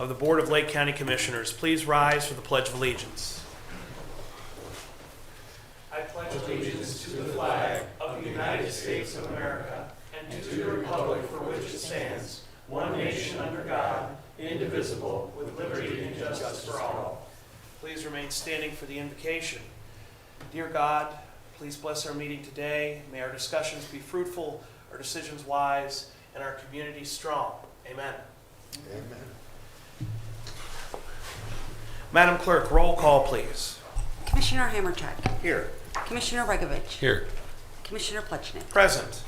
of the Board of Lake County Commissioners. Please rise for the Pledge of Allegiance. I pledge allegiance to the flag of the United States of America and to the republic for which it stands, one nation under God, indivisible, with liberty and justice for all. Please remain standing for the invocation. Dear God, please bless our meeting today. May our discussions be fruitful, our decisions wise, and our community strong. Amen. Amen. Madam Clerk, roll call, please. Commissioner Hammercheck. Here. Commissioner Regovich. Here. Commissioner Plechnik. Present.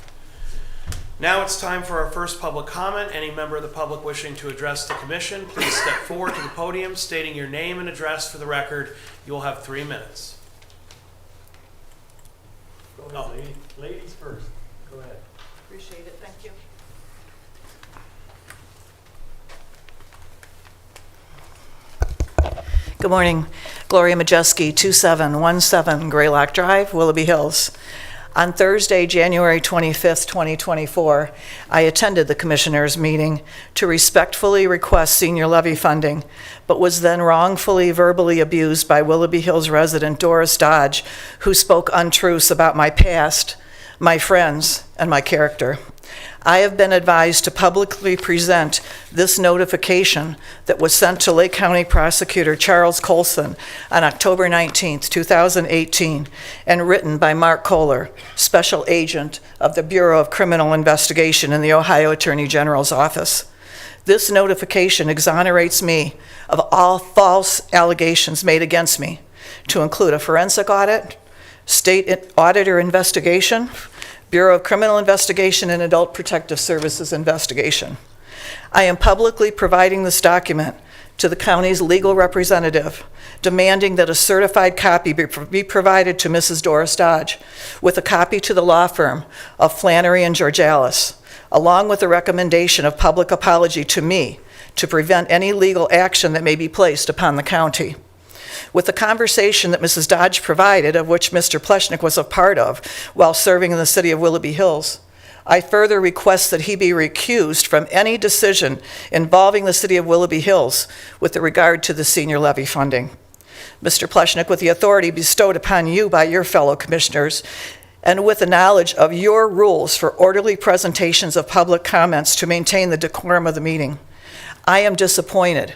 Now it's time for our first public comment. Any member of the public wishing to address the commission, please step forward to the podium stating your name and address for the record. You will have 3 minutes. Go ahead, ladies first. Go ahead. Appreciate it. Thank you. Good morning. Gloria Majeski, 2717 Greylock Drive, Willoughby Hills. On Thursday, January 25th, 2024, I attended the Commissioners' meeting to respectfully request senior levy funding, but was then wrongfully verbally abused by Willoughby Hills resident Doris Dodge, who spoke untruths about my past, my friends, and my character. I have been advised to publicly present this notification that was sent to Lake County Prosecutor Charles Colson on October 19, 2018, and written by Mark Kohler, Special Agent of the Bureau of Criminal Investigation in the Ohio Attorney General's Office. This notification exonerates me of all false allegations made against me, to include a forensic audit, state auditor investigation, Bureau of Criminal Investigation and Adult Protective Services investigation. I am publicly providing this document to the county's legal representative, demanding that a certified copy be provided to Mrs. Doris Dodge, with a copy to the law firm of Flannery and Georgalis, along with a recommendation of public apology to me to prevent any legal action that may be placed upon the county. With the conversation that Mrs. Dodge provided, of which Mr. Plechnik was a part of while serving in the city of Willoughby Hills, I further request that he be recused from any decision involving the city of Willoughby Hills with regard to the senior levy funding. Mr. Plechnik, with the authority bestowed upon you by your fellow commissioners, and with the knowledge of your rules for orderly presentations of public comments to maintain the decorum of the meeting, I am disappointed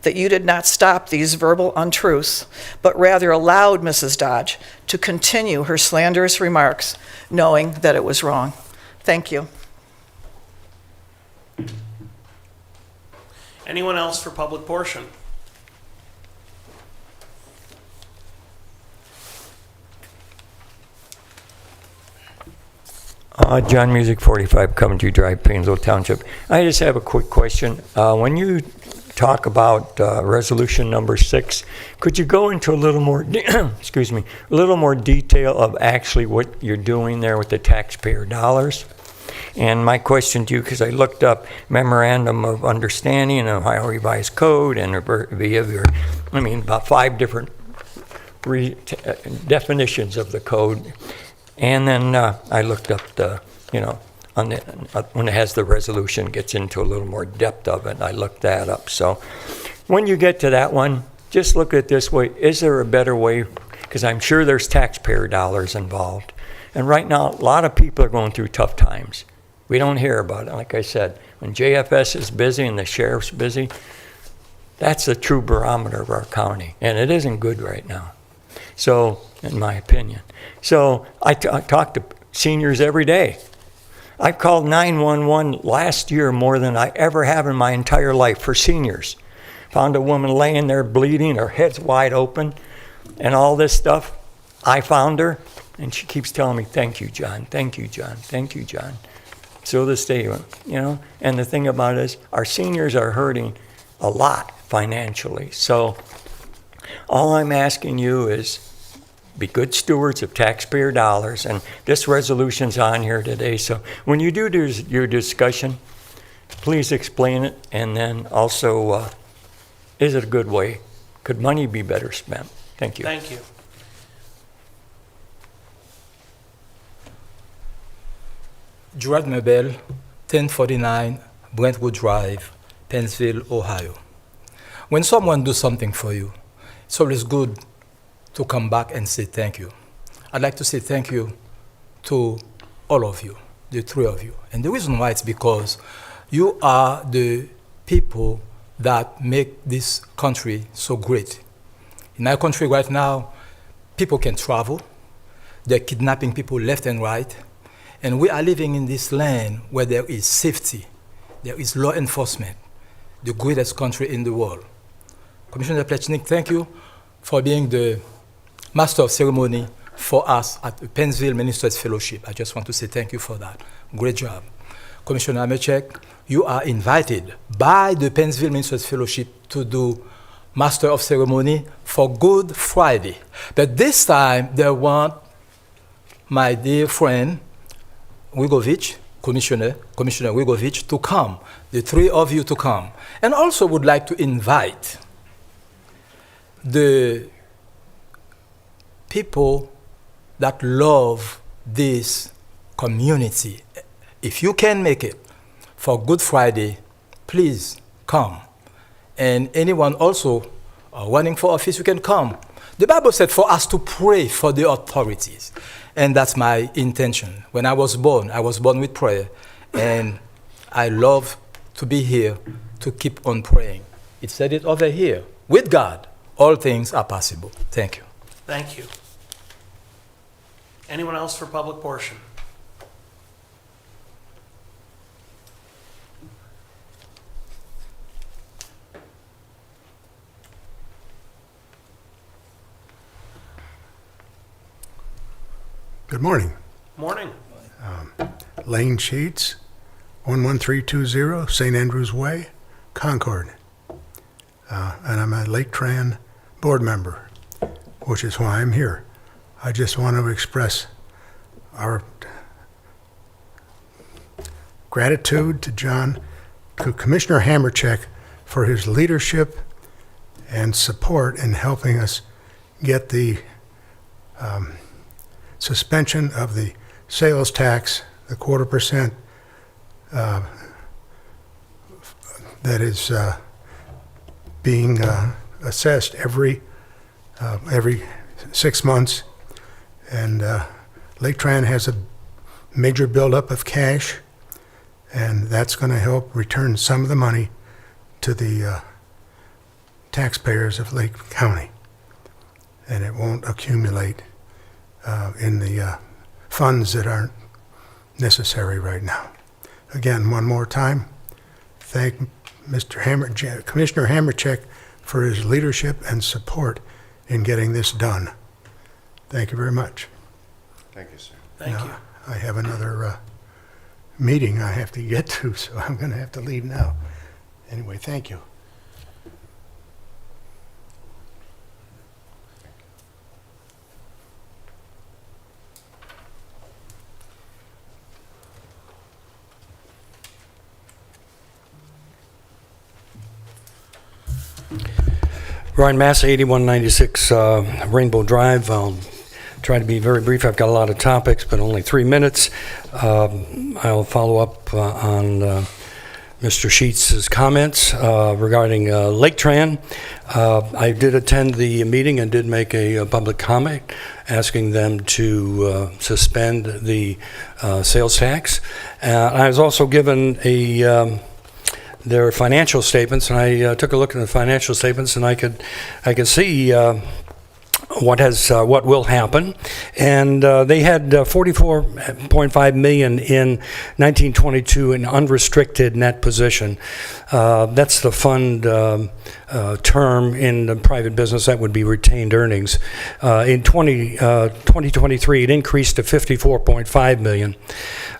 that you did not stop these verbal untruths, but rather allowed Mrs. Dodge to continue her slanderous remarks, knowing that it was wrong. Thank you. Anyone else for public portion? John Music 45, Coventry Drive, Painesville Township. I just have a quick question. When you talk about resolution number 6, could you go into a little more, excuse me, a little more detail of actually what you're doing there with the taxpayer dollars? And my question to you, because I looked up Memorandum of Understanding and Ohio Revised Code and about 5 different definitions of the code. And then I looked up the, when it has the resolution, gets into a little more depth of it. I looked that up. So when you get to that one, just look at it this way. Is there a better way? Because I'm sure there's taxpayer dollars involved. And right now, a lot of people are going through tough times. We don't hear about it. Like I said, when JFS is busy and the sheriff's busy, that's the true barometer of our county. And it isn't good right now. So, in my opinion. So I talk to seniors every day. I called 911 last year more than I ever have in my entire life for seniors. Found a woman laying there bleeding, her head's wide open, and all this stuff. I found her, and she keeps telling me, "Thank you, John. Thank you, John. Thank you, John." So this day, and the thing about it is, our seniors are hurting a lot financially. So all I'm asking you is, be good stewards of taxpayer dollars, and this resolution's on here today. So when you do your discussion, please explain it, and then also, is it a good way? Could money be better spent? Thank you. Thank you. Gerard Mabel, 1049 Brentwood Drive, Pennsville, Ohio. when someone does something for you, it's always good to come back and say thank you. I'd like to say thank you to all of you, the three of you. And the reason why it's because you are the people that make this country so great. In my country right now, people can travel. They're kidnapping people left and right. And we are living in this land where there is safety, there is law enforcement, the greatest country in the world. Commissioner Plechnik, thank you for being the Master of Ceremony for us at the Pennsville Ministers Fellowship. I just want to say thank you for that. Great job. Commissioner Hammercheck, you are invited by the Pennsville Ministers Fellowship to do Master of Ceremony for Good Friday. But this time, they want my dear friend, Wigovich, Commissioner Wigovich, to come, the three of you to come. And also would like to invite the people that love this community. If you can make it for Good Friday, please come. And anyone also running for office, you can come. The Bible said for us to pray for the authorities. And that's my intention. When I was born with prayer. And I love to be here to keep on praying. It said it over here. With God, all things are possible. Thank you. Thank you. Anyone else for public portion? Good morning. Morning. Lane Sheets, 11320 St. Andrews Way, Concord. And I'm a Lake Tran board member, which is why I'm here. I just want to express our gratitude to Commissioner Hammercheck for his leadership and support in helping us get the suspension of the sales tax, the 0.25%, that is being assessed every 6 months. And Lake Tran has a major buildup of cash, and that's going to help return some of the money to the taxpayers of Lake County. And it won't accumulate in the funds that aren't necessary right now. Again, one more time, thank Commissioner Hammercheck for his leadership and support in getting this done. Thank you very much. Thank you, sir. Thank Now, you. I have another meeting I have to get to, so I'm going to have to leave now. Anyway, thank you. Ryan Massa, 8196 Rainbow Drive. I'll try to be very brief. I've got a lot of topics, but only 3 minutes. I'll follow up on Mr. Sheets' comments regarding Lake Tran. I did attend the meeting and did make a public comment asking them to suspend the sales tax. I was also given their financial statements, and I took a look at the financial statements, and I could see what will happen. And they had $44.5 million in 1922 in unrestricted net position. That's the fund term in the private business. That would be retained earnings. In 2023, it increased to $54.5 million.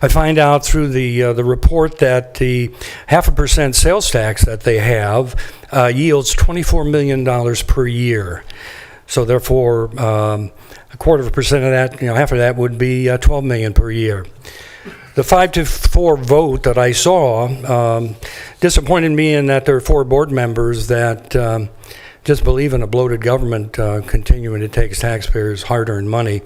I find out through the report that the 0.5% sales tax that they have yields $24 million per year. So therefore, 0.25% of that, half of that would be $12 million per year. The 5-4 vote that I saw disappointed me in that there are 4 board members that just believe in a bloated government continuing to take taxpayers' hard-earned money.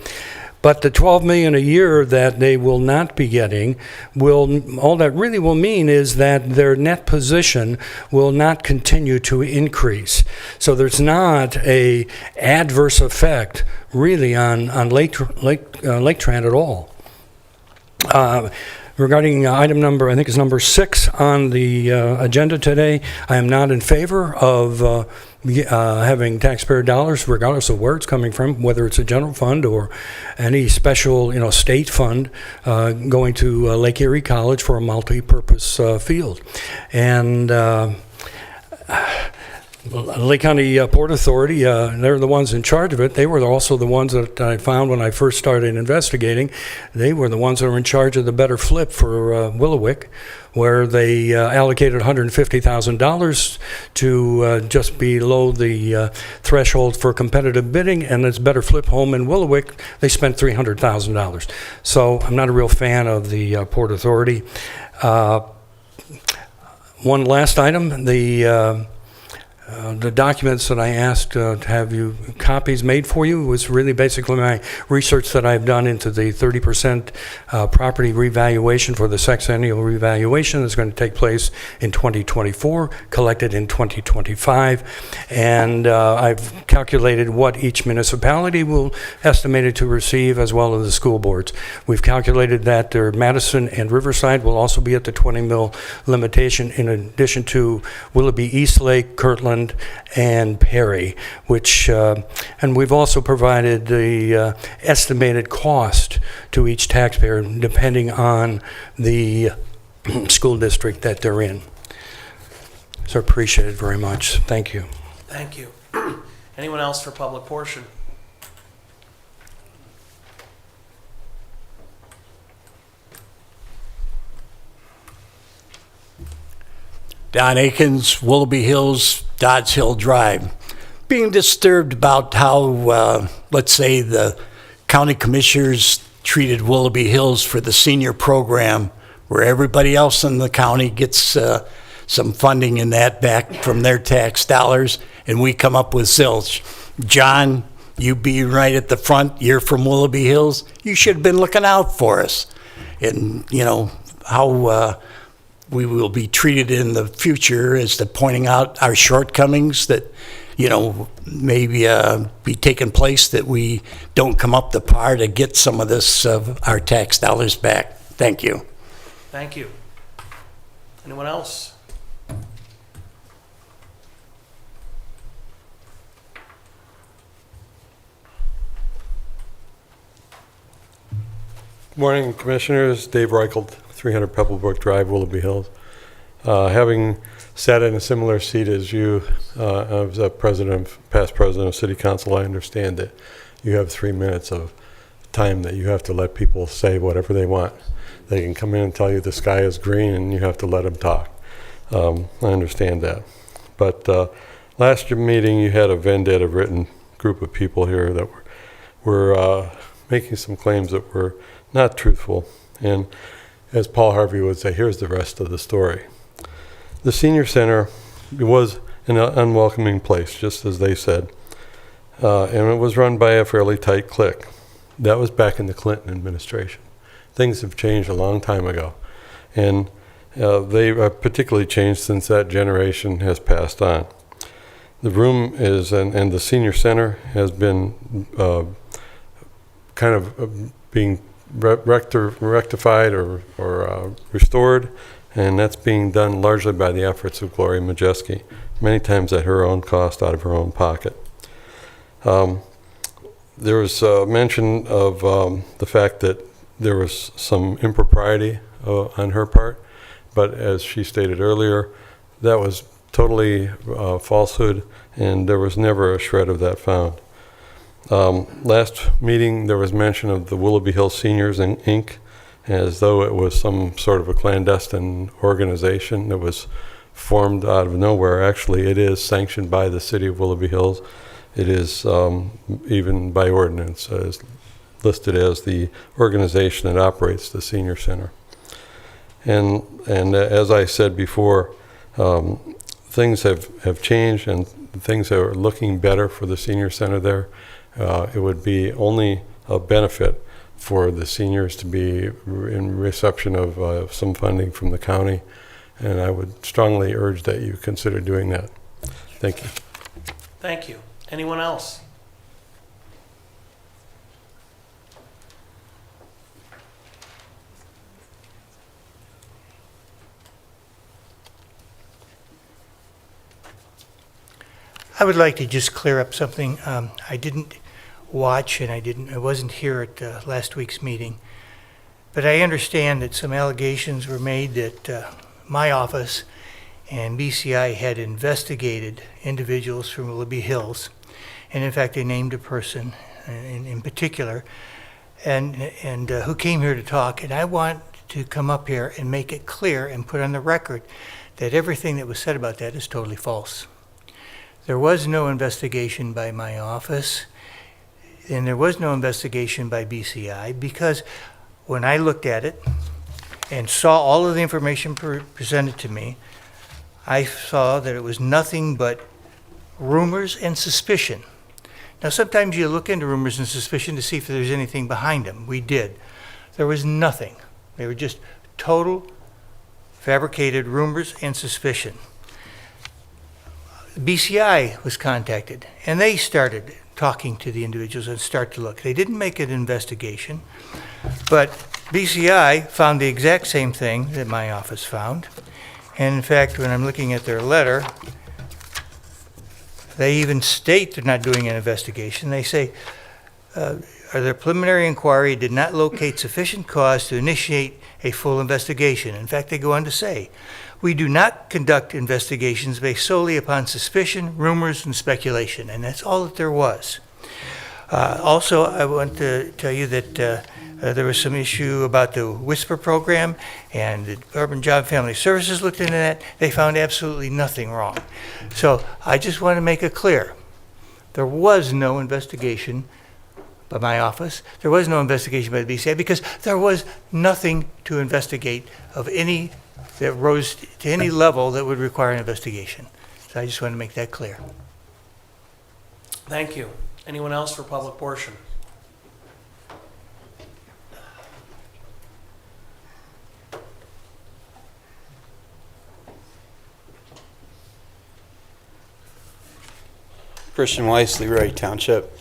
But the $12 million a year that they will not be getting all that really will mean is that their net position will not continue to increase. So there's not a adverse effect really on Lake Tran at all. Regarding item number, I think it's number 6 on the agenda today, I am not in favor of having taxpayer dollars, regardless of where it's coming from, whether it's a general fund or any special, state fund, going to Lake Erie College for a multi-purpose field. And Lake County Port Authority, they're the ones in charge of it. They were also the ones that I found when I first started investigating. They were the ones that were in charge of the better flip for Willowick, where they allocated $150,000 to just below the threshold for competitive bidding, and its better flip home in Willowick, they spent $300,000. So I'm not a real fan of the Port Authority. One last item, the documents that I asked to have you copies made for you was really basically my research that I've done into the 30% property revaluation for the sexennial revaluation that's going to take place in 2024, collected in 2025. And I've calculated what each municipality will estimated to receive, as well as the school boards. We've calculated that their Madison and Riverside will also be at the 20 mil limitation, in addition to Willoughby, Eastlake, Kirtland, and Perry, which, and we've also provided the estimated cost to each taxpayer depending on the school district that they're in. So appreciate it very much. Thank you. Thank you. Anyone else for public portion? Don Akins, Willoughby Hills, Dodds Hill Drive. Being disturbed about how, let's say, the county commissioners treated Willoughby Hills for the senior program, where everybody else in the county gets some funding in that back from their tax dollars, and we come up with zilch. John, you be right at the front. You're from Willoughby Hills. You should have been looking out for us. And, how we will be treated in the future as to pointing out our shortcomings that, maybe be taking place, that we don't come up to par to get some of this, our tax dollars back. Thank you. Thank you. Anyone else? Good morning, Commissioners. Dave Reichelt, 300 Pebblebrook Drive, Willoughby Hills. Having sat in a similar seat as you, as a past president of City Council, I understand that you have 3 minutes of time that you have to let people say whatever they want. They can come in and tell you the sky is green, and you have to let them talk. I understand that. But last meeting, you had a vendetta-ridden group of people here that were making some claims that were not truthful. And as Paul Harvey would say, here's the rest of the story. The senior center was an unwelcoming place, just as they said, and it was run by a fairly tight clique. That was back in the Clinton administration. Things have changed a long time ago, and they have particularly changed since that generation has passed on. The room is, and the senior center has been kind of being rectified or restored, and that's being done largely by the efforts of Gloria Majeski, many times at her own cost, out of her own pocket. There was mention of the fact that there was some impropriety on her part, but as she stated earlier, that was totally falsehood, and there was never a shred of that found. Last meeting, there was mention of the Willoughby Hills Seniors Inc., as though it was some sort of a clandestine organization that was formed out of nowhere. Actually, it is sanctioned by the city of Willoughby Hills. It is even by ordinance listed as the organization that operates the senior center. And as I said before, things have changed, and things are looking better for the senior center there. It would be only a benefit for the seniors to be in reception of some funding from the county, and I would strongly urge that you consider doing that. Thank you. Thank you. Anyone else? I would like to just clear up something. I didn't watch and I wasn't here at last week's meeting, but I understand that some allegations were made that my office and BCI had investigated individuals from Willoughby Hills, and in fact they named a person in particular, and who came here to talk. And I want to come up here and make it clear and put on the record that everything that was said about that is totally false. There was no investigation by my office, and there was no investigation by BCI, because when I looked at it and saw all of the information presented to me, I saw that it was nothing but rumors and suspicion. Now, sometimes you look into rumors and suspicion to see if there's anything behind them. We did. There was nothing. They were just total fabricated rumors and suspicion. BCI was contacted, and they started talking to the individuals and start to look. They didn't make an investigation, but BCI found the exact same thing that my office found. And in fact, when I'm looking at their letter, they even state they're not doing an investigation. They say, their preliminary inquiry did not locate sufficient cause to initiate a full investigation. In fact, they go on to say, we do not conduct investigations based solely upon suspicion, rumors, and speculation. And that's all that there was. Also, I want to tell you that there was some issue about the Whisper program, and the Department of Job and Family Services looked into that. They found absolutely nothing wrong. So I just want to make it clear. There was no investigation by my office. There was no investigation by the BCI, because there was nothing to investigate of any that rose to any level that would require an investigation. So I just want to make that clear. Thank you. Anyone else for public portion? Christian Weiss, Leroy Township.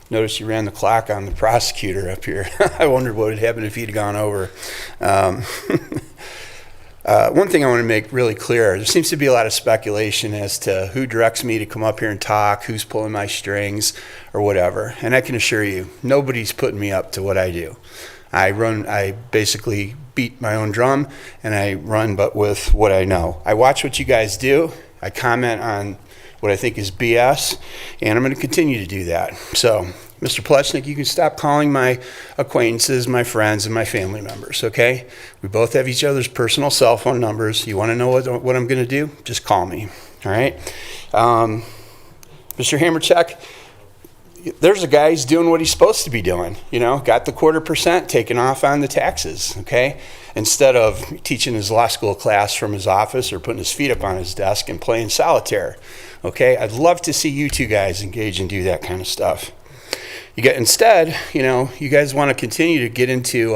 Noticed you ran the clock on the prosecutor up here. I wondered what would happen if he'd gone over. One thing I want to make really clear, there seems to be a lot of speculation as to who directs me to come up here and talk, who's pulling my strings, or whatever. And I can assure you, nobody's putting me up to what I do. I basically beat my own drum, and I run but with what I know. I watch what you guys do. I comment on what I think is BS, and I'm going to continue to do that. So, Mr. Plechnik, you can stop calling my acquaintances, my friends, and my family members, okay? We both have each other's personal cell phone numbers. You want to know what I'm going to do? Just call me, all right? Mr. Hammercheck, there's a guy who's doing what he's supposed to be doing, you know, got the 0.25% taken off on the taxes, okay? Instead of teaching his law school class from his office or putting his feet up on his desk and playing solitaire, okay? I'd love to see you two guys engage and do that kind of stuff. Instead, you know, you guys want to continue to get into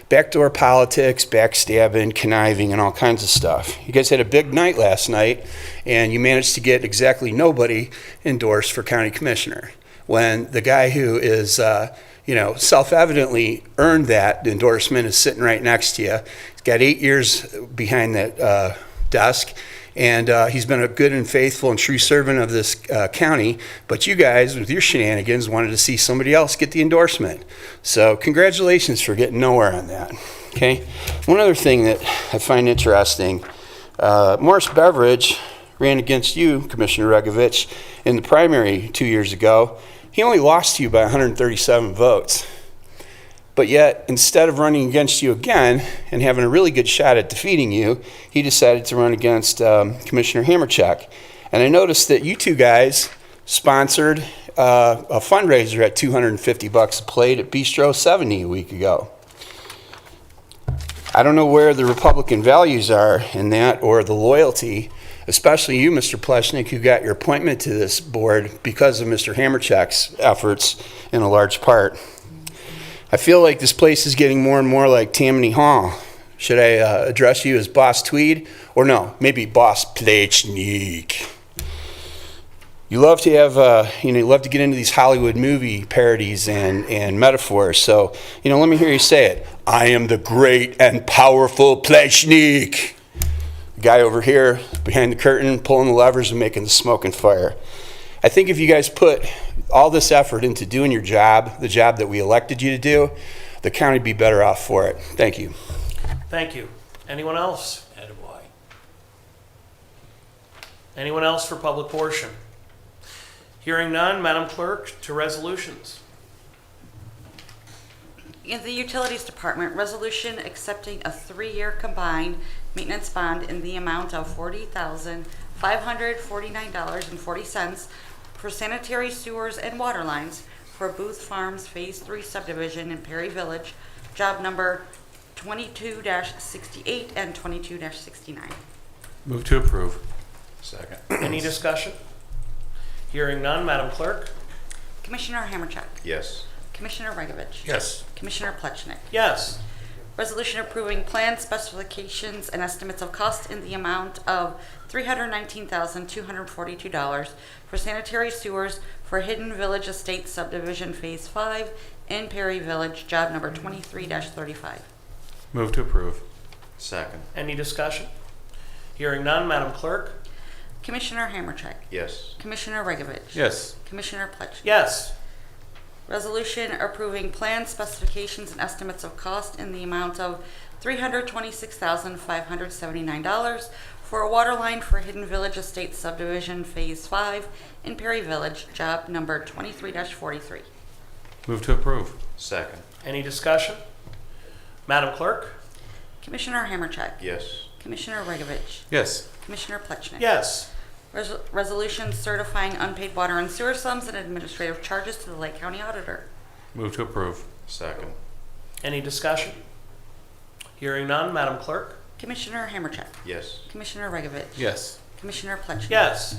backdoor politics, backstabbing, conniving, and all kinds of stuff. You guys had a big night last night, and you managed to get exactly nobody endorsed for county commissioner, when the guy who is, self-evidently earned that endorsement is sitting right next to you. He's got 8 years behind that desk, and he's been a good and faithful and true servant of this county. But you guys, with your shenanigans, wanted to see somebody else get the endorsement. So congratulations for getting nowhere on that, okay? One other thing that I find interesting, Morris Beveridge ran against you, Commissioner Regovich, in the primary 2 years ago. He only lost to you by 137 votes. But yet, instead of running against you again and having a really good shot at defeating you, he decided to run against Commissioner Hammercheck. And I noticed that you two guys sponsored a fundraiser at $250 a plate at Bistro 70 a week ago. I don't know where the Republican values are in that, or the loyalty, especially you, Mr. Plechnik, who got your appointment to this board because of Mr. Hammercheck's efforts in a large part. I feel like this place is getting more and more like Tammany Hall. Should I address you as Boss Tweed? Or no, maybe Boss Plechnik. You love to have, you love to get into these Hollywood movie parodies and metaphors. So, let me hear you say it. I am the great and powerful Plechnik. The guy over here behind the curtain pulling the levers and making the smoke and fire. I think if you guys put all this effort into doing your job, the job that we elected you to do, the county would be better off for it. Thank you. Thank you. Anyone else? Anyone else for public portion? Hearing none, Madam Clerk, to resolutions. In the Utilities Department, resolution accepting a 3-year combined maintenance bond in the amount of $40,549.40 for sanitary sewers and water lines for Booth Farms Phase 3 subdivision in Perry Village, job number 22-68 and 22-69. Move to approve. Second. Any discussion? Hearing none, Madam Clerk. Commissioner Hammercheck. Yes. Commissioner Regovich. Yes. Commissioner Plechnik. Yes. Resolution approving plan specifications and estimates of cost in the amount of $319,242 for sanitary sewers for Hidden Village Estates Subdivision Phase 5 in Perry Village, job number 23-35. Move to approve. Second. Any discussion? Hearing none, Madam Clerk. Commissioner Hammercheck. Yes. Commissioner Regovich. Yes. Commissioner Plechnik. Yes. Resolution approving plan specifications and estimates of cost in the amount of $326,579 for a water line for Hidden Village Estates Subdivision Phase 5 in Perry Village, job number 23-43. Move to approve. Second. Any discussion? Madam Clerk. Commissioner Hammercheck. Yes. Commissioner Regovich. Yes. Commissioner Plechnik. Yes. Resolution certifying unpaid water and sewer sums and administrative charges to the Lake County Auditor. Move to approve. Second. Any discussion? Hearing none, Madam Clerk. Commissioner Hammercheck. Yes. Commissioner Regovich. Yes. Commissioner Plechnik. Yes.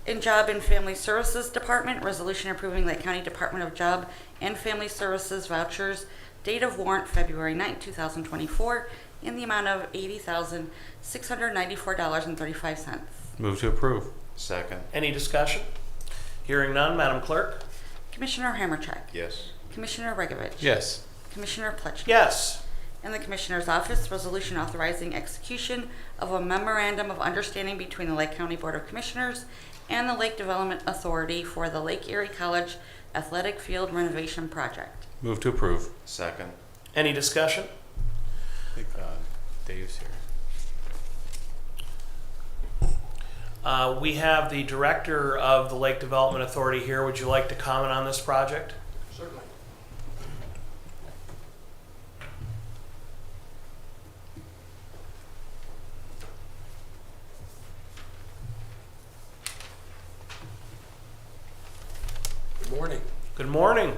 In Job and Family Services Department, resolution approving Lake County Department of Job and Family Services vouchers, date of warrant February 9, 2024, in the amount of $80,694.35. Move to approve. Second. Any discussion? Hearing none, Madam Clerk. Commissioner Hammercheck. Yes. Commissioner Regovich. Yes. Commissioner Plechnik. Yes. In the Commissioner's Office, resolution authorizing execution of a memorandum of understanding between the Lake County Board of Commissioners and the Lake Development Authority for the Lake Erie College Athletic Field Renovation Project. Move to approve. Second. Any discussion? I think Dave's here. We have the Director of the Lake Development Authority here. Would you like to comment on this project? Certainly. Good morning. Good morning.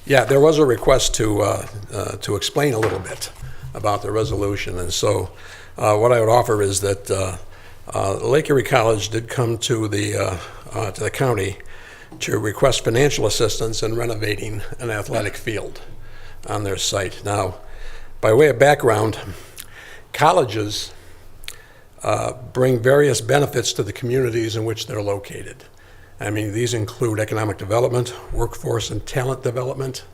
Yeah, there was a request to explain a little bit about the resolution, and so what I would offer is that Lake Erie College did come to the county to request financial assistance in renovating an athletic field on their site. Now, by way of background, colleges bring various benefits to the communities in which they're located. I mean, these include economic development, workforce and talent development,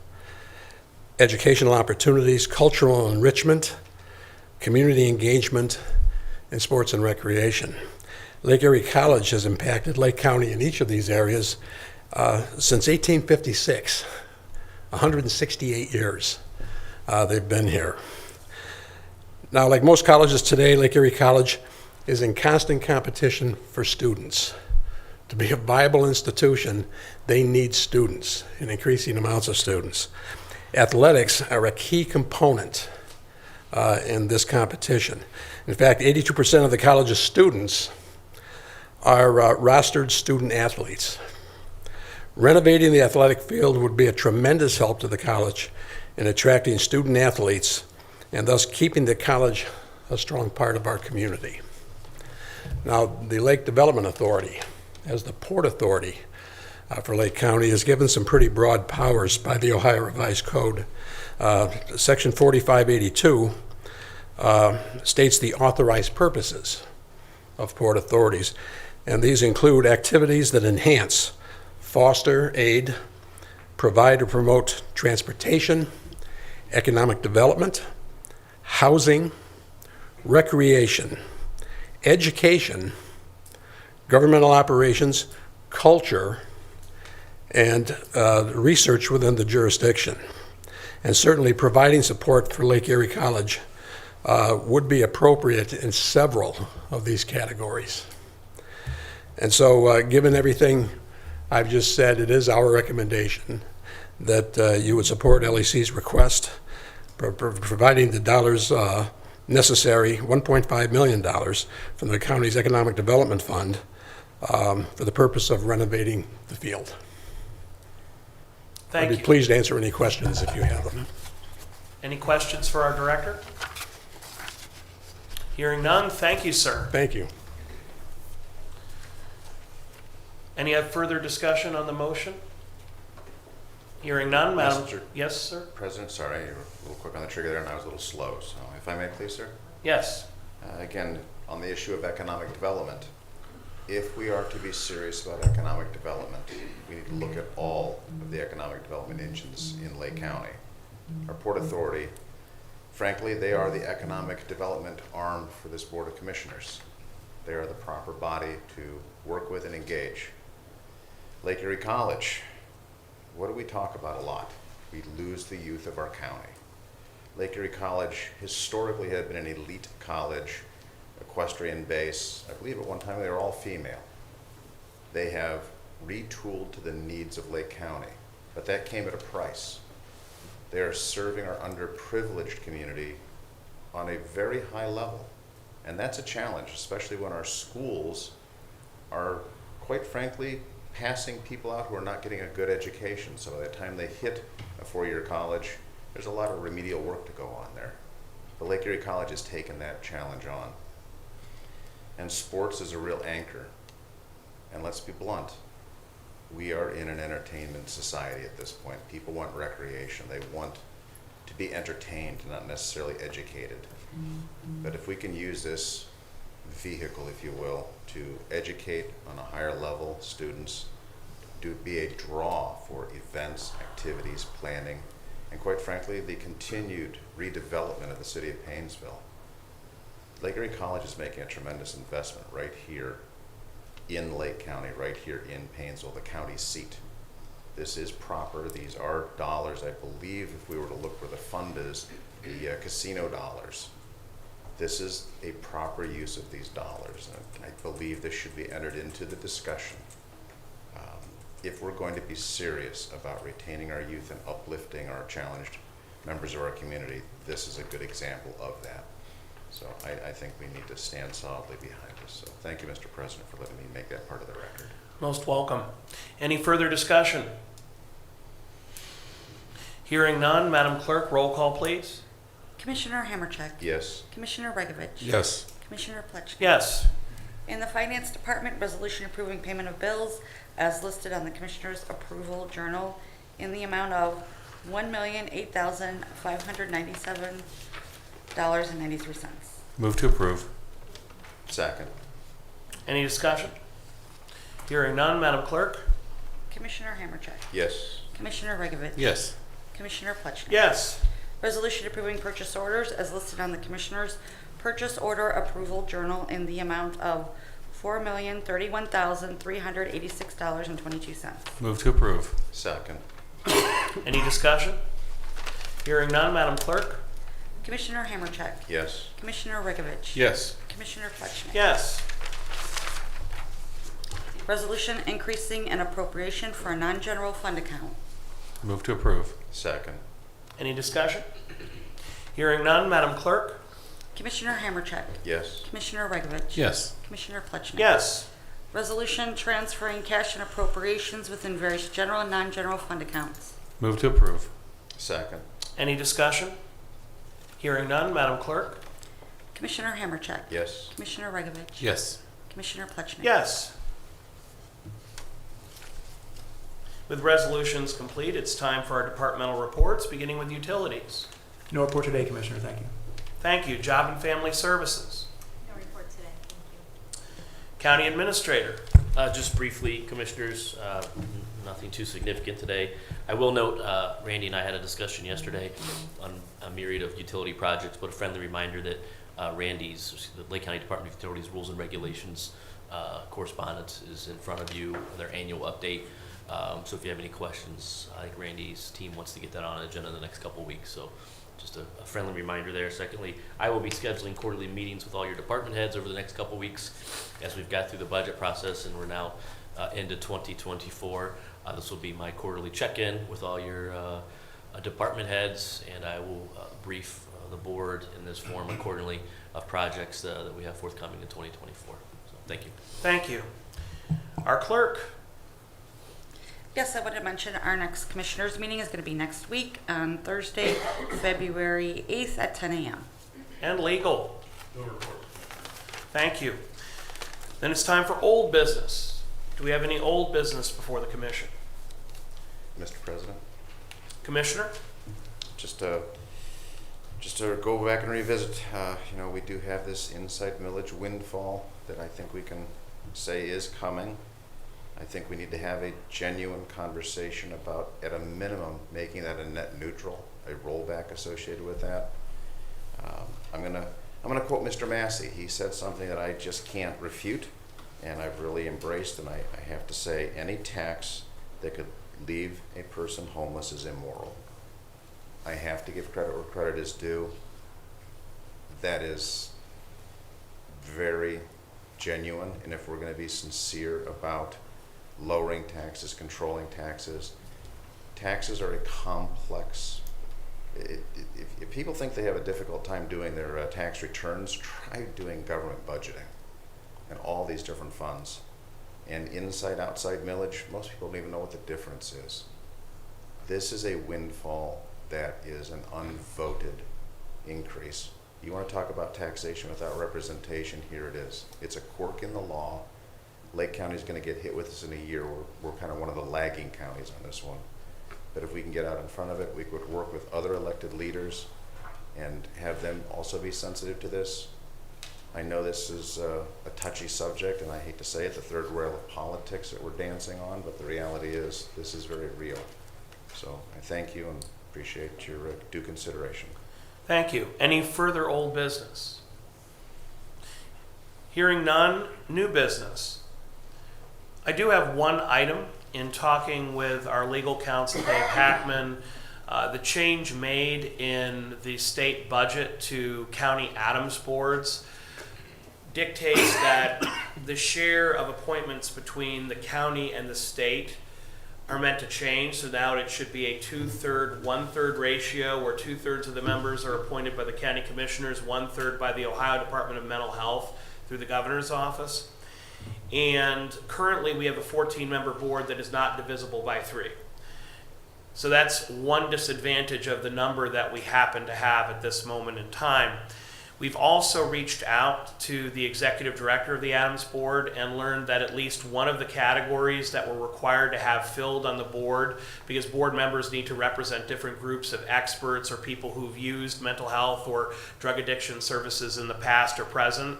educational opportunities, cultural enrichment, community engagement, and sports and recreation. Lake Erie College has impacted Lake County in each of these areas since 1856, 168 years they've been here. Now, like most colleges today, Lake Erie College is in constant competition for students. To be a viable institution, they need students, and increasing amounts of students. Athletics are a key component in this competition. In fact, 82% of the college's students are rostered student athletes. Renovating the athletic field would be a tremendous help to the college in attracting student athletes and thus keeping the college a strong part of our community. Now, the Lake Development Authority, as the Port Authority, for Lake County is given some pretty broad powers by the Ohio Revised Code. Section 4582 states the authorized purposes of port authorities, and these include activities that enhance, foster, aid, provide or promote transportation, economic development, housing, recreation, education, governmental operations, culture, and research within the jurisdiction. And certainly providing support for Lake Erie College would be appropriate in several of these categories. And so given everything I've just said, it is our recommendation that you would support LEC's request, providing the dollars necessary, $1.5 million from the county's Economic Development Fund for the purpose of renovating the field. Thank I'd you. be pleased to answer any questions if you have them. Any questions for our director? Hearing none, thank you, sir. Thank you. Any further discussion on the motion? Hearing none, Madam. Mr. Yes, sir? President, sorry, you're a little quick on the trigger there, and I was a little slow. So if I may, please, sir. Yes. Again, on the issue of economic development, if we are to be serious about economic development, we need to look at all of the economic development engines in Lake County. Our Port Authority, frankly, they are the economic development arm for this Board of Commissioners. They are the proper body to work with and engage. Lake Erie College, what do we talk about a lot? We lose the youth of our county. Lake Erie College historically had been an elite college, equestrian base. I believe at one time they were all female. They have retooled to the needs of Lake County, but that came at a price. They are serving our underprivileged community on a very high level. And that's a challenge, especially when our schools are, quite frankly, passing people out who are not getting a good education. So by the time they hit a four-year college, there's a lot of remedial work to go on there. But Lake Erie College has taken that challenge on. And sports is a real anchor. And let's be blunt, we are in an entertainment society at this point. People want recreation. They want to be entertained, not necessarily educated. But if we can use this vehicle, if you will, to educate on a higher level students, to be a draw for events, activities, planning, and quite frankly, the continued redevelopment of the city of Painesville. Lake Erie College is making a tremendous investment right here in Lake County, right here in Painesville, the county seat. This is proper. These are dollars. I believe if we were to look where the fund is, the casino dollars. This is a proper use of these dollars. And I believe this should be entered into the discussion. If we're going to be serious about retaining our youth and uplifting our challenged members of our community, this is a good example of that. So I think we need to stand solidly behind this. So thank you, Mr. President, for letting me make that part of the record. Most welcome. Any further discussion? Hearing none, Madam Clerk, roll call, please. Commissioner Hammercheck. Yes. Commissioner Regovich. Yes. Commissioner Plechner. Yes. In the Finance Department, resolution approving payment of bills as listed on the Commissioner's Approval Journal in the amount of $1,008,597.93. Move to approve. Second. Any discussion? Hearing none, Madam Clerk. Commissioner Hammercheck. Yes. Commissioner Regovich. Yes. Commissioner Plechner. Yes. Resolution approving purchase orders as listed on the Commissioner's Purchase Order Approval Journal in the amount of $4,031,386.22. Move to approve. Second. Any discussion? Hearing none, Madam Clerk. Commissioner Hammercheck. Yes. Commissioner Regovich. Yes. Commissioner Plechner. Yes. Resolution increasing an appropriation for a non-general fund account. Move to approve. Second. Any discussion? Hearing none, Madam Clerk. Commissioner Hammercheck. Yes. Commissioner Regovich. Yes. Commissioner Plechner. Yes. Resolution transferring cash and appropriations within various general and non-general fund accounts. Move to approve. Second. Any discussion? Hearing none, Madam Clerk. Commissioner Hammercheck. Yes. Commissioner Regovich. Yes. Commissioner Plechner. Yes. With resolutions complete, it's time for our departmental reports, beginning with utilities. No report today, Commissioner. Thank you. Thank you. Job and Family Services. No report today. Thank you. County Administrator. Just briefly, Commissioners, nothing too significant today. I will note, Randy and I had a discussion yesterday on a myriad of utility projects, but a friendly reminder that Randy's, the Lake County Department of Utilities Rules and Regulations correspondence is in front of you, their annual update. So if you have any questions, I think Randy's team wants to get that on an agenda in the next couple of weeks. So just a friendly reminder there. Secondly, I will be scheduling quarterly meetings with all your department heads over the next couple of weeks as we've got through the budget process and we're now into 2024. This will be my quarterly check-in with all your department heads, and I will brief the board in this form accordingly of projects that we have forthcoming in 2024. So thank you. Thank you. Our clerk. Yes, I want to mention our next commissioners meeting is going to be next week on Thursday, February 8th at 10 a.m. And legal. No report. Thank you. Then it's time for old business. Do we have any old business before the commission? Mr. President, Commissioner? just to go back and revisit, we do have this inside millage windfall that I think we can say is coming. I think we need to have a genuine conversation about, at a minimum, making that a net neutral, a rollback associated with that. I'm gonna quote Mr. Massey. He said something that I just can't refute, and I've really embraced, and I have to say, any tax that could leave a person homeless is immoral. I have to give credit where credit is due. That is very genuine, and if we're going to be sincere about lowering taxes, controlling taxes, taxes are a complex. If people think they have a difficult time doing their tax returns, try doing government budgeting and all these different funds. And inside, outside millage, most people don't even know what the difference is. This is a windfall that is an unvoted increase. You want to talk about taxation without representation, here it is. It's a quirk in the law. Lake County is going to get hit with this in a year. We're kind of one of the lagging counties on this one. But if we can get out in front of it, we could work with other elected leaders and have them also be sensitive to this. I know this is a touchy subject, and I hate to say it, the third rail of politics that we're dancing on, but the reality is this is very real. So I thank you and appreciate your due consideration. Thank you. Any further old business? Hearing none, new business. I do have one item in talking with our legal counsel, Dave Hackman. The change made in the state budget to county Adams boards dictates that the share of appointments between the county and the state are meant to change. So now it should be a 2/3, 1/3 ratio, where 2/3 of the members are appointed by the county commissioners, 1/3 by the Ohio Department of Mental Health through the governor's office. And currently we have a 14-member board that is not divisible by 3. So that's one disadvantage of the number that we happen to have at this moment in time. We've also reached out to the executive director of the Adams board and learned that at least one of the categories that we're required to have filled on the board, because board members need to represent different groups of experts or people who've used mental health or drug addiction services in the past or present,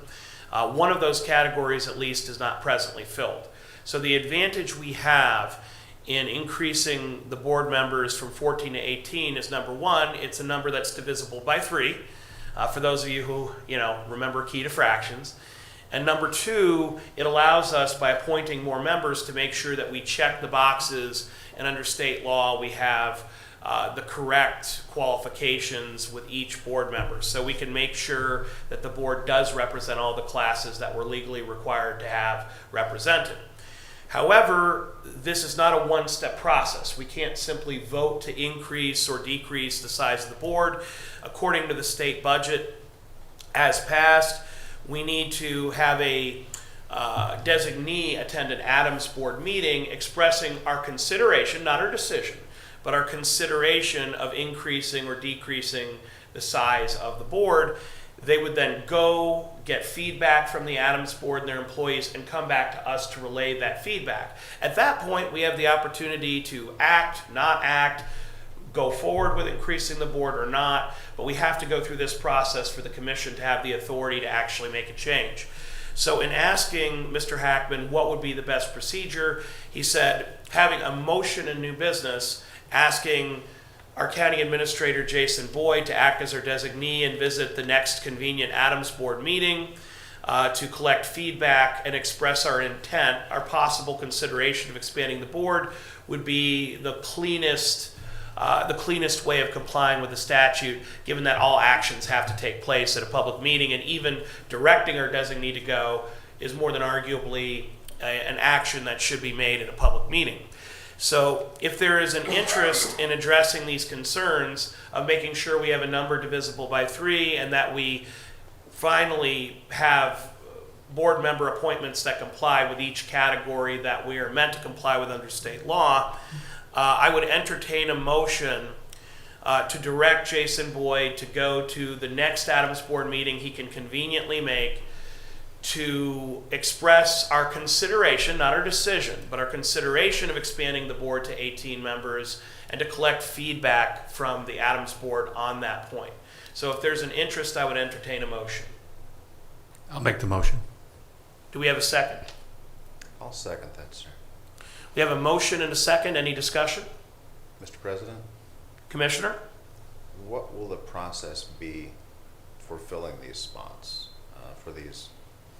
one of those categories at least is not presently filled. So the advantage we have in increasing the board members from 14 to 18 is, number one, it's a number that's divisible by 3. For those of you who, remember key to fractions. And number two, it allows us, by appointing more members, to make sure that we check the boxes, and under state law we have the correct qualifications with each board member. So we can make sure that the board does represent all the classes that we're legally required to have represented. However, this is not a one-step process. We can't simply vote to increase or decrease the size of the board. According to the state budget, as passed, we need to have a designee attend an Adams board meeting expressing our consideration, not our decision, but our consideration of increasing or decreasing the size of the board. They would then go get feedback from the Adams Board and their employees and come back to us to relay that feedback. At that point, we have the opportunity to act, not act, go forward with increasing the board or not, but we have to go through this process for the commission to have the authority to actually make a change. So in asking Mr. Hackman what would be the best procedure, he said having a motion in new business, asking our county administrator, Jason Boyd, to act as our designee and visit the next convenient Adams Board meeting to collect feedback and express our intent. Our possible consideration of expanding the board would be the cleanest way of complying with the statute, given that all actions have to take place at a public meeting, and even directing our designee to go is more than arguably an action that should be made at a public meeting. So if there is an interest in addressing these concerns of making sure we have a number divisible by 3 and that we finally have board member appointments that comply with each category that we are meant to comply with under state law, I would entertain a motion to direct Jason Boyd to go to the next Adams Board meeting he can conveniently make to express our consideration, not our decision, but our consideration of expanding the board to 18 members and to collect feedback from the Adams Board on that point. So if there's an interest, I would entertain a motion. I'll make the motion. Do we have a second? I'll second that, sir. We have a motion and a second. Any discussion? Mr. President, Commissioner? what will the process be for filling these spots, for these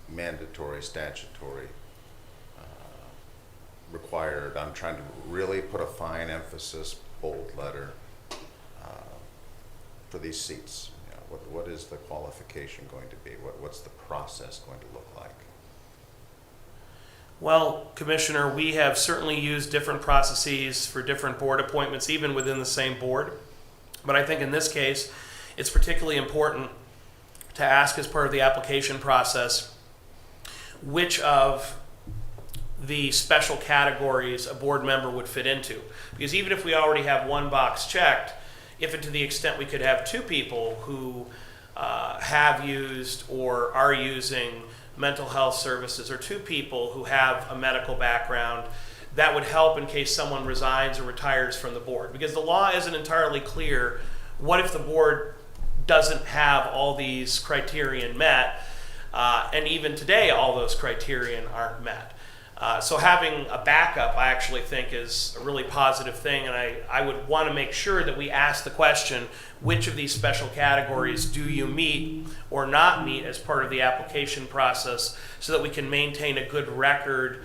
mandatory, statutory, required? I'm trying to really put a fine emphasis, bold letter, for these seats. You know, what is the qualification going to be? What's the process going to look like? Well, Commissioner, we have certainly used different processes for different board appointments, even within the same board. But I think in this case, it's particularly important to ask as part of the application process which of the special categories a board member would fit into. Because even if we already have one box checked, if and to the extent we could have 2 people who have used or are using mental health services, or 2 people who have a medical background, that would help in case someone resigns or retires from the board. Because the law isn't entirely clear. What if the board doesn't have all these criterion met? And even today, all those criterion aren't met. So having a backup, I actually think, is a really positive thing, and I would want to make sure that we ask the question, which of these special categories do you meet or not meet as part of the application process, so that we can maintain a good record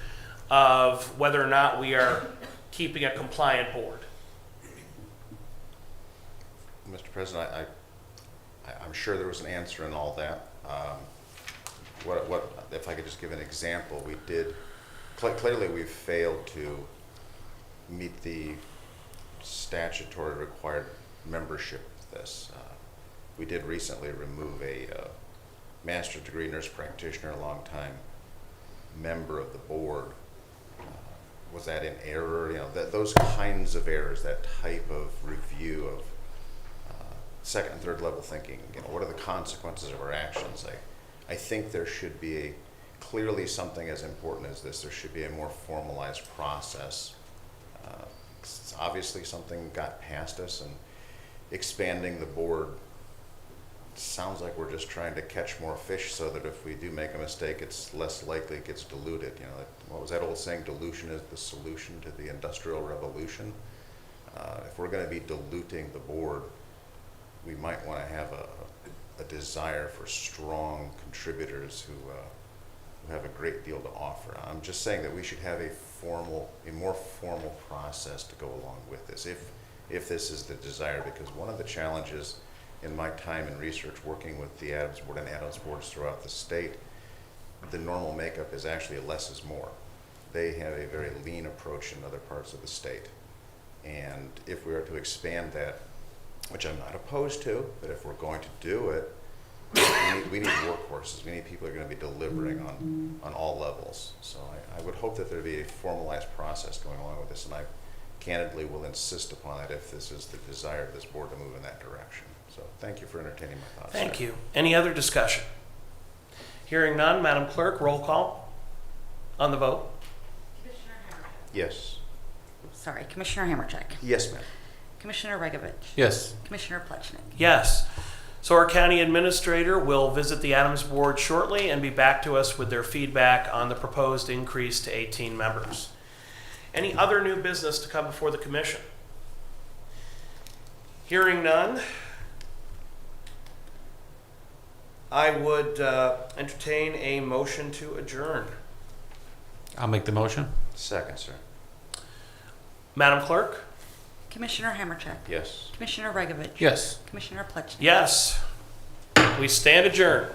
of whether or not we are keeping a compliant board. Mr. President, I'm sure there was an answer in all that. What if I could just give an example? We did. Clearly, we've failed to meet the statutory required membership of this. We did recently remove a master's degree nurse practitioner, a long time member of the board. Was that in error? You know, those kinds of errors, that type of review of second and third level thinking. You know, what are the consequences of our actions? I think there should be clearly something as important as this. There should be a more formalized process. Obviously something got past us, and expanding the board sounds like we're just trying to catch more fish so that if we do make a mistake, it's less likely it gets diluted. You know, what was that old saying? Dilution is the solution to the Industrial Revolution. If we're going to be diluting the board, we might want to have a desire for strong contributors who have a great deal to offer. I'm just saying that we should have a more formal process to go along with this, if this is the desire, because one of the challenges in my time in research working with the Adams Board and Adams Boards throughout the state, the normal makeup is actually less is more. They have a very lean approach in other parts of the state. And if we are to expand that, which I'm not opposed to, but if we're going to do it, we need workhorses. We need people who are going to be delivering on all levels. So I would hope that there be a formalized process going along with this, and I candidly will insist upon it if this is the desire of this board to move in that direction. So thank you for entertaining my thoughts. Thank you. Any other discussion? Hearing none, Madam Clerk, roll call on the vote. Yes. Sorry, Commissioner Hammercheck. Yes, ma'am. Commissioner Regovich. Yes. Commissioner Plechnik. Yes. So our county administrator will visit the Adams Board shortly and be back to us with their feedback on the proposed increase to 18 members. Any other new business to come before the commission? Hearing none, I would entertain a motion to adjourn. I'll make the motion. Second, sir. Madam Clerk? Commissioner Hammercheck. Yes. Commissioner Regovich. Yes. Commissioner Plechnik. Yes. We stand adjourned.